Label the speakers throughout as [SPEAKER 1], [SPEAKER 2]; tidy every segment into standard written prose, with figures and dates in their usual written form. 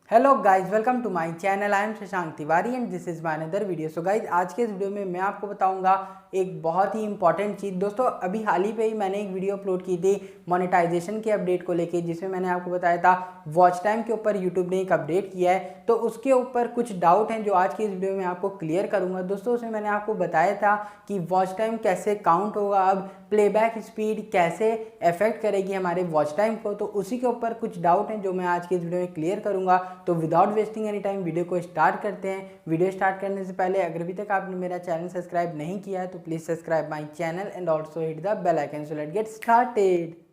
[SPEAKER 1] Hello guys, welcome to my channel. I am Shashank Tiwari and this is my another video. So guys, आज के इस video में मैं आपको बताऊंगा एक बहुत ही इंपॉर्टेंट चीज़। दोस्तों, अभी हाल ही पे ही मैंने एक वीडियो अपलोड की थी मोनेटाइजेशन के अपडेट को लेके, जिसमें मैंने आपको बताया था वॉच टाइम के ऊपर यूट्यूब ने एक अपडेट किया है। तो उसके ऊपर कुछ डाउट हैं जो आज की इस वीडियो में आपको क्लियर करूंगा। दोस्तों, उसमें मैंने आपको बताया था कि वॉच टाइम कैसे काउंट होगा, अब प्लेबैक स्पीड कैसे अफेक्ट करेगी हमारे वॉच टाइम को। तो उसी के ऊपर कुछ डाउट हैं जो मैं आज के इस वीडियो में क्लियर करूंगा। तो without wasting any time video को स्टार्ट करते हैं। वीडियो स्टार्ट करने से पहले अगर अभी तक आपने मेरा चैनल सब्सक्राइब नहीं किया है तो please subscribe my channel and also hit the bell icon. So let's get started.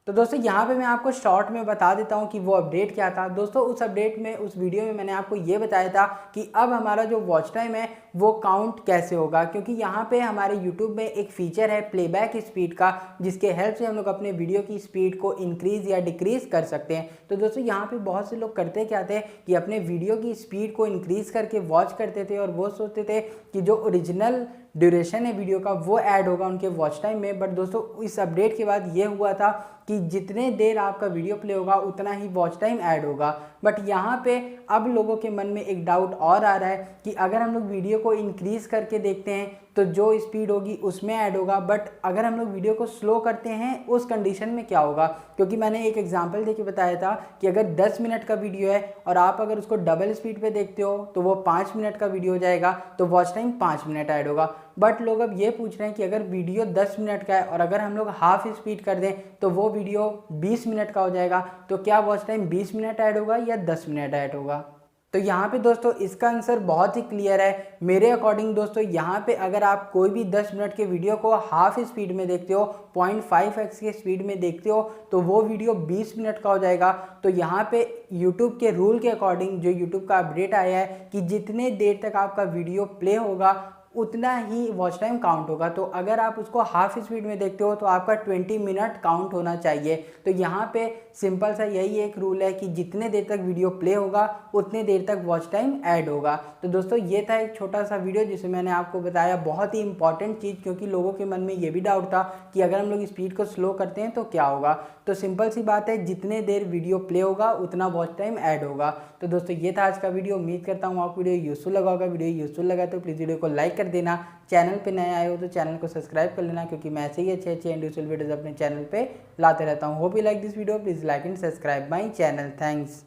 [SPEAKER 1] तो दोस्तों, यहाँ पे मैं आपको शॉर्ट में बता देता हूँ कि वो अपडेट क्या था। दोस्तों, उस अपडेट में, उस वीडियो में मैंने आपको ये बताया था कि अब हमारा जो वॉच टाइम है वो काउंट कैसे होगा, क्योंकि यहाँ पे हमारे यूट्यूब में एक फीचर है प्लेबैक स्पीड का, जिसके हेल्प से हम लोग अपने वीडियो की स्पीड को इंक्रीज़ या डिक्रीज़ कर सकते हैं। तो दोस्तों, यहाँ पे बहुत से लोग करते क्या थे कि अपने वीडियो की स्पीड को इंक्रीज़ करके वॉच करते थे और वो सोचते थे कि जो ओरिजिनल ड्यूरेशन है वीडियो का वो ऐड होगा उनके वॉच टाइम में। बट दोस्तों, इस अपडेट के बाद ये हुआ था कि जितने देर आपका वीडियो प्ले होगा उतना ही वॉच टाइम ऐड होगा। बट यहाँ पे अब लोगों के मन में एक डाउट और आ रहा है कि अगर हम लोग वीडियो को इंक्रीज़ करके देखते हैं तो जो स्पीड होगी उसमें ऐड होगा, बट अगर हम लोग वीडियो को स्लो करते हैं उस कंडीशन में क्या होगा। क्योंकि मैंने एक एग्जांपल देके बताया था कि अगर 10 मिनट का वीडियो है और आप अगर उसको डबल स्पीड पे देखते हो तो वो 5 मिनट का वीडियो हो जाएगा, तो वॉच टाइम 5 मिनट ऐड होगा। बट लोग अब ये पूछ रहे हैं कि अगर वीडियो 10 मिनट का है और अगर हम लोग हाफ स्पीड कर दें तो वो वीडियो 20 मिनट का हो जाएगा, तो क्या वॉच टाइम 20 मिनट ऐड होगा या 10 मिनट ऐड होगा। तो यहाँ पे दोस्तों इसका आंसर बहुत ही क्लियर है मेरे अकॉर्डिंग। दोस्तों, यहाँ पे अगर आप कोई भी 10 मिनट के वीडियो को हाफ स्पीड में देखते हो, 0.5x के स्पीड में देखते हो, तो वो वीडियो 20 मिनट का हो जाएगा। तो यहाँ पे यूट्यूब के रूल के अकॉर्डिंग जो यूट्यूब का अपडेट आया है कि जितने देर तक आपका वीडियो प्ले होगा उतना ही वॉच टाइम काउंट होगा। तो अगर आप उसको हाफ स्पीड में देखते हो तो आपका 20 मिनट काउंट होना चाहिए। तो यहाँ पे सिंपल सा यही एक रूल है कि जितने देर तक वीडियो प्ले होगा उतने देर तक वॉच टाइम ऐड होगा। तो दोस्तों, ये था एक छोटा सा वीडियो जिसमें मैंने आपको बताया बहुत ही इंपॉर्टेंट चीज़, क्योंकि लोगों के मन में ये भी डाउट था कि अगर हम लोग स्पीड को स्लो करते हैं तो क्या होगा। तो सिंपल सी बात है, जितने देर वीडियो प्ले होगा उतना वॉच टाइम ऐड होगा। तो दोस्तों, ये था आज का वीडियो। उम्मीद करता हूँ आपको वीडियो यूजफुल लगा होगा। वीडियो यूजफुल लगा तो प्लीज़ वीडियो को लाइक कर देना। चैनल पे नए आए हो तो चैनल को सब्सक्राइब कर लेना, क्योंकि मैं ऐसे ही अच्छे अच्छे एंड यूजफुल वीडियोस अपने चैनल पे लाते रहता हूँ। Hope you like this video, please like and subscribe my channel. Thanks.